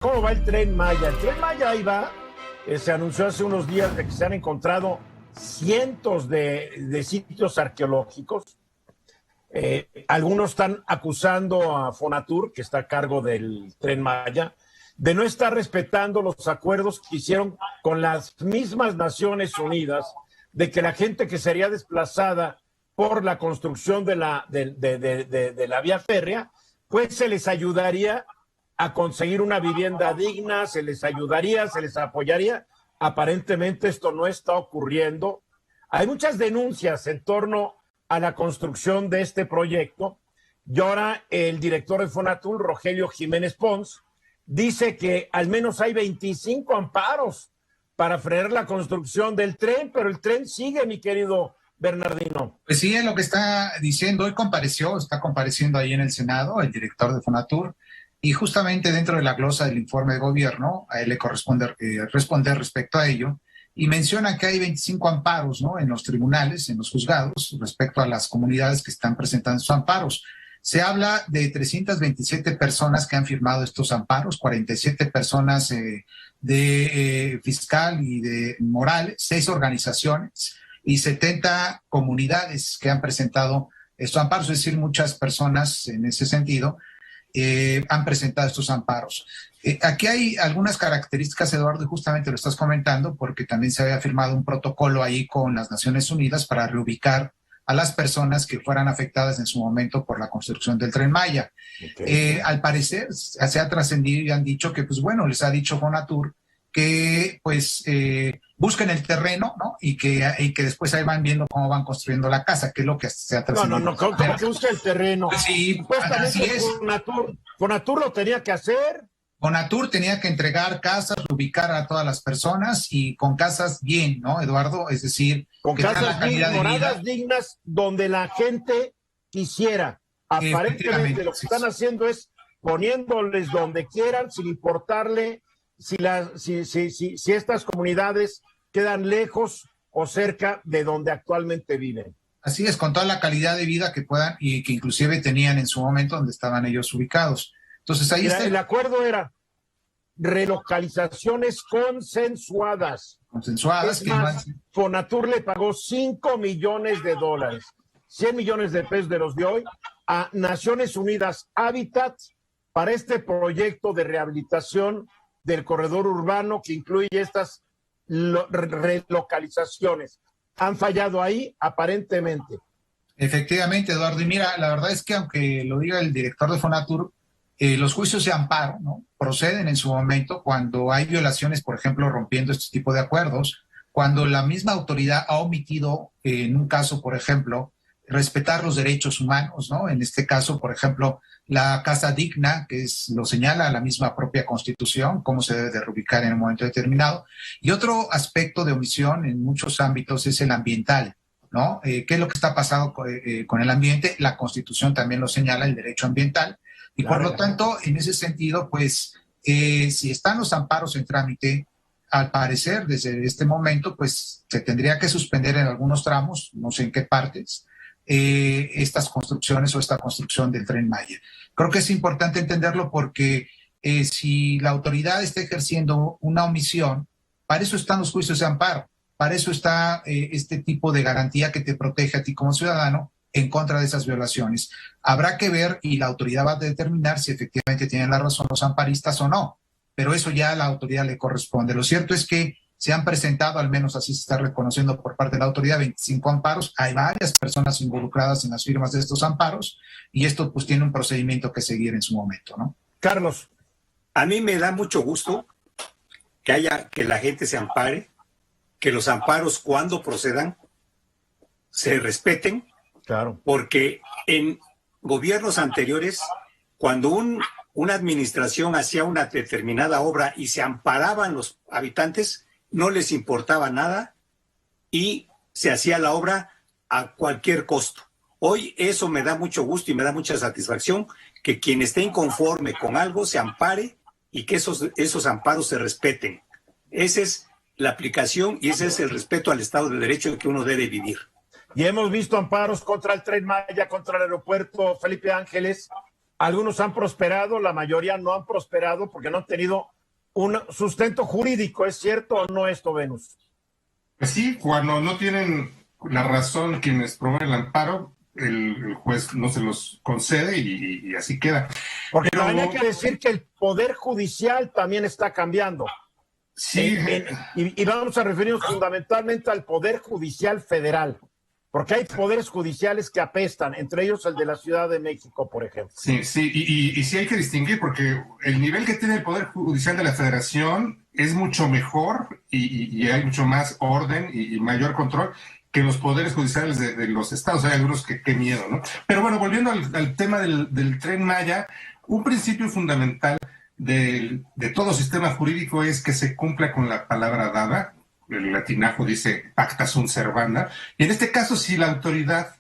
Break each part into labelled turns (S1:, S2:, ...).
S1: ¿Cómo va el Tren Maya? El Tren Maya ahí va. Se anunció hace unos días de que se han encontrado cientos de sitios arqueológicos. Algunos están acusando a Fonatur, que está a cargo del Tren Maya, de no estar respetando los acuerdos que hicieron con las mismas Naciones Unidas, de que la gente que sería desplazada por la construcción de la vía férrea, pues se les ayudaría a conseguir una vivienda digna, se les ayudaría, se les apoyaría. Aparentemente esto no está ocurriendo. Hay muchas denuncias en torno a la construcción de este proyecto. Y ahora el director de Fonatur, Rogelio Jiménez Pons, dice que al menos hay 25 amparos para frenar la construcción del tren, pero el tren sigue, mi querido Bernardino.
S2: Pues sí, es lo que está diciendo. Hoy está compareciendo ahí en el Senado el director de Fonatur, y justamente dentro de la glosa del informe de gobierno, a él le corresponde responder respecto a ello, y menciona que hay 25 amparos, ¿no?, en los tribunales, en los juzgados, respecto a las comunidades que están presentando sus amparos. Se habla de 327 personas que han firmado estos amparos, 47 personas de fiscal y de morales, 6 organizaciones y 70 comunidades que han presentado estos amparos, es decir, muchas personas en ese sentido han presentado estos amparos. Aquí hay algunas características, Eduardo, y justamente lo estás comentando, porque también se había firmado un protocolo ahí con las Naciones Unidas para reubicar a las personas que fueran afectadas en su momento por la construcción del Tren Maya. Okay. Al parecer, se ha trascendido y han dicho que, pues bueno, les ha dicho Fonatur que pues busquen el terreno, ¿no? Y que después ahí van viendo cómo van construyendo la casa, que es lo que se ha trascendido.
S1: No, ¿cómo que busca el terreno?
S2: Sí, así es.
S1: Fonatur lo tenía que hacer.
S2: Fonatur tenía que entregar casas, ubicar a todas las personas y con casas bien, ¿no, Eduardo? Es decir,
S1: con casas moradas dignas donde la gente quisiera. Aparentemente lo que están haciendo es poniéndoles donde quieran, sin importarle si estas comunidades quedan lejos o cerca de donde actualmente viven.
S2: Así es, con toda la calidad de vida que puedan y que inclusive tenían en su momento donde estaban ellos ubicados. Entonces ahí está.
S1: El acuerdo era relocalizaciones consensuadas.
S2: Consensuadas.
S1: Es más, Fonatur le pagó $5 millones, $100 millones de pesos de los de hoy, a Naciones Unidas Habitat para este proyecto de rehabilitación del corredor urbano que incluye estas relocalizaciones. Han fallado ahí, aparentemente.
S2: Efectivamente, Eduardo. Y mira, la verdad es que aunque lo diga el director de Fonatur, los juicios de amparo, ¿no?, proceden en su momento cuando hay violaciones, por ejemplo, rompiendo este tipo de acuerdos, cuando la misma autoridad ha omitido, en un caso, por ejemplo, respetar los derechos humanos, ¿no? En este caso, por ejemplo, la casa digna, lo señala la misma propia Constitución, cómo se debe de reubicar en un momento determinado. Y otro aspecto de omisión en muchos ámbitos es el ambiental, ¿no? ¿Qué es lo que está pasando con el ambiente? La Constitución también lo señala, el derecho ambiental. Y por lo tanto, en ese sentido, pues, si están los amparos en trámite, al parecer, desde este momento, pues, se tendría que suspender en algunos tramos, no sé en qué partes, estas construcciones o esta construcción del Tren Maya. Creo que es importante entenderlo porque si la autoridad está ejerciendo una omisión, para eso están los juicios de amparo, para eso está este tipo de garantía que te protege a ti como ciudadano en contra de esas violaciones. Habrá que ver y la autoridad va a determinar si efectivamente tienen la razón los amparistas o no, pero eso ya a la autoridad le corresponde. Lo cierto es que se han presentado, al menos así se está reconociendo por parte de la autoridad, 25 amparos. Hay varias personas involucradas en las firmas de estos amparos y esto pues tiene un procedimiento que seguir en su momento, ¿no?
S1: Carlos.
S3: A mí me da mucho gusto que la gente se ampare, que los amparos cuando procedan se respeten.
S1: Claro.
S3: Porque en gobiernos anteriores, cuando una administración hacía una determinada obra y se amparaban los habitantes, no les importaba nada y se hacía la obra a cualquier costo. Hoy eso me da mucho gusto y me da mucha satisfacción que quien esté inconforme con algo se ampare y que esos amparos se respeten. Esa es la aplicación y ese es el respeto al Estado de Derecho que uno debe vivir.
S1: Y hemos visto amparos contra el Tren Maya, contra el aeropuerto Felipe Ángeles, Algunos han prosperado, la mayoría no han prosperado porque no han tenido un sustento jurídico. ¿Es cierto o no esto, Venus?
S4: Pues sí, cuando no tienen la razón quienes promueven el amparo, el juez no se los concede y así queda.
S1: Porque también hay que decir que el Poder Judicial también está cambiando.
S4: Sí.
S1: Y vamos a referirnos fundamentalmente al Poder Judicial Federal, porque hay poderes judiciales que apestan, entre ellos el de la Ciudad de México, por ejemplo.
S4: Sí, sí, y sí hay que distinguir, porque el nivel que tiene el Poder Judicial de la Federación es mucho mejor y hay mucho más orden y mayor control que los poderes judiciales de los estados. Hay algunos que qué miedo, ¿no? Pero bueno, volviendo al tema del Tren Maya, un principio fundamental de todo sistema jurídico es que se cumpla con la palabra dada. El latinajo dice pacta sunt servanda, y en este caso, si la autoridad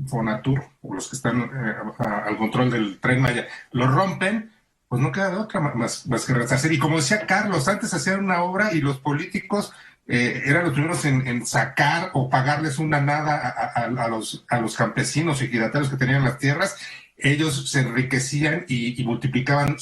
S4: Fonatur, o los que están al control del Tren Maya, lo rompen, pues no queda de otra más que resarcir. Y como decía Carlos, antes hacían una obra y los políticos eran los primeros en sacar o pagarles una nada a los campesinos y ejidatarios que tenían las tierras. Ellos se enriquecían y multiplicaban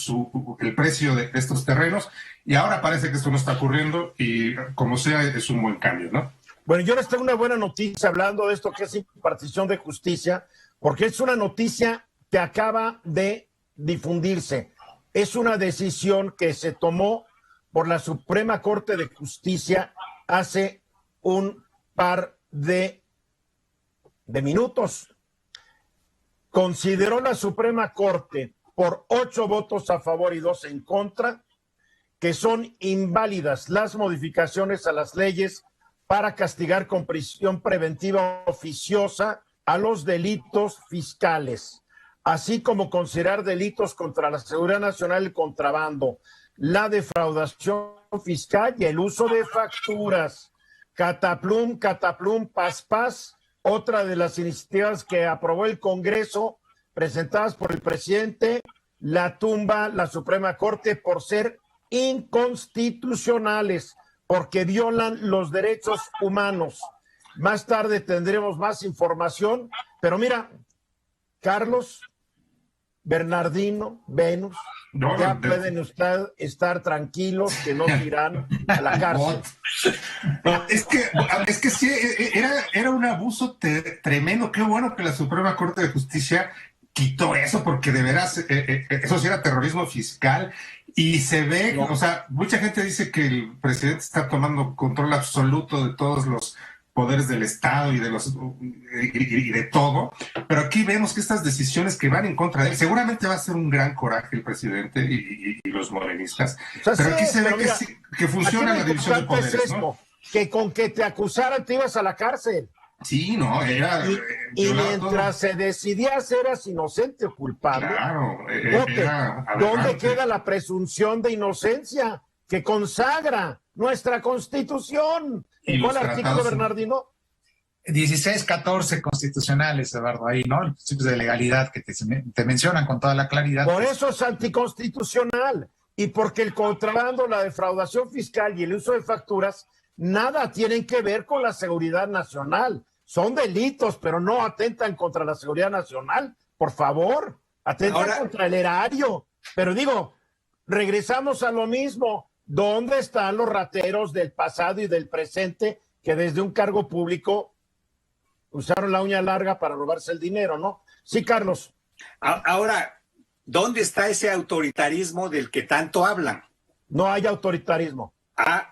S4: el precio de estos terrenos, y ahora parece que esto no está ocurriendo, y como sea, es un buen cambio, ¿no?
S1: Bueno, yo les tengo una buena noticia hablando de esto que es impartición de justicia, porque es una noticia que acaba de difundirse. Es una decisión que se tomó por la Suprema Corte de Justicia hace un par de minutos. Consideró la Suprema Corte, por 8 votos a favor y 2 en contra, que son inválidas las modificaciones a las leyes para castigar con prisión preventiva oficiosa a los delitos fiscales, así como considerar delitos contra la seguridad nacional, el contrabando, la defraudación fiscal y el uso de facturas. Cataplum, paz, paz. Otra de las iniciativas que aprobó el Congreso, presentadas por el presidente, la tumba la Suprema Corte por ser inconstitucionales, porque violan los derechos humanos. Más tarde tendremos más información, pero mira, Carlos, Bernardino, Venus, ya pueden ustedes estar tranquilos que no irán a la cárcel.
S4: Es que sí, era un abuso tremendo. Qué bueno que la Suprema Corte de Justicia quitó eso, porque de veras eso sí era terrorismo fiscal, y se ve, o sea, mucha gente dice que el presidente está tomando control absoluto de todos los poderes del Estado y de todo, pero aquí vemos que estas decisiones que van en contra de él, seguramente va a ser un gran coraje el presidente y los morenistas, o sea, pero aquí se ve que funciona la división de poderes, ¿no?
S1: Que con que te acusaran te ibas a la cárcel.
S4: Sí, no, era...
S1: Y mientras se decidía si eras inocente o culpable,
S4: claro,
S1: ¿dónde queda la presunción de inocencia que consagra nuestra Constitución? ¿En cuál artículo, Bernardino?
S2: 16, 14 constitucionales, Eduardo, ahí, ¿no? Los principios de legalidad que te mencionan con toda la claridad.
S1: Por eso es anticonstitucional, y porque el contrabando, la defraudación fiscal y el uso de facturas nada tienen que ver con la seguridad nacional. Son delitos, pero no atentan contra la seguridad nacional. Por favor, atentan contra el erario. Pero digo, regresamos a lo mismo. ¿Dónde están los rateros del pasado y del presente que desde un cargo público usaron la uña larga para robarse el dinero, no? Sí, Carlos.
S3: Ahora, ¿dónde está ese autoritarismo del que tanto hablan?
S1: No hay autoritarismo.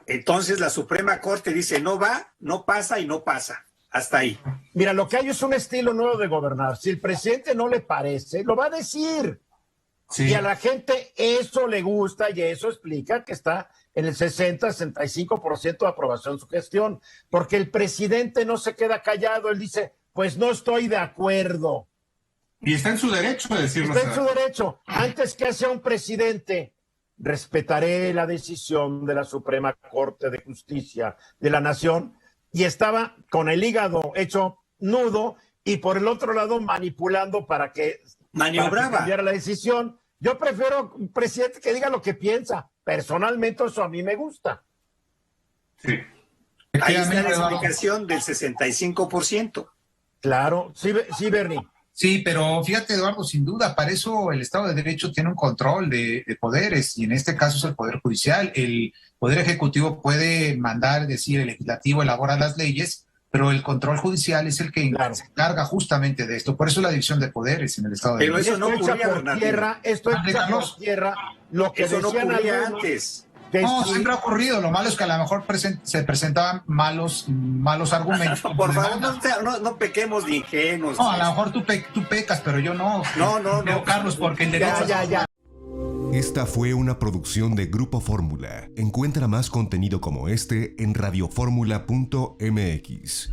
S3: Entonces la Suprema Corte dice no va, no pasa y no pasa. Hasta ahí.
S1: Mira, lo que hay es un estilo nuevo de gobernar. Si el presidente no le parece, lo va a decir. Sí. Y a la gente eso le gusta, y eso explica que está en el 60-65% de aprobación de su gestión. Porque el presidente no se queda callado, él dice, pues no estoy de acuerdo.
S4: Y está en su derecho de decirlo.
S1: Está en su derecho. Antes que sea un presidente, respetaré la decisión de la Suprema Corte de Justicia de la Nación, y estaba con el hígado hecho nudo y por el otro lado manipulando para que cambiara la decisión. Yo prefiero un presidente que diga lo que piensa. Personalmente eso a mí me gusta.
S4: Sí.
S3: Ahí está la explicación del 65%.
S1: Claro, sí, Bernie.
S2: Sí, pero fíjate, Eduardo, sin duda, para eso el Estado de Derecho tiene un control de poderes, y en este caso es el Poder Judicial. El Poder Ejecutivo puede mandar, es decir, el Legislativo elabora las leyes, pero el control judicial es el que se encarga justamente de esto. Por eso la división de poderes en el Estado de
S3: Pero
S2: Derecho.
S3: eso no ocurría, Bernardino.
S1: Esto echa por tierra lo que
S3: Eso no
S1: decían
S3: ocurría
S1: algunos,
S3: antes.
S2: No, siempre ha ocurrido. Lo malo es que a lo mejor se presentaban malos argumentos.
S3: Por favor, no pequemos de ingenuos.
S2: No, a lo mejor tú pecas, pero yo no.
S3: No,
S2: Carlos, porque el derecho...
S1: Ya.
S5: Esta fue una producción de Grupo Fórmula. Encuentra más contenido como este en radioformula.mx.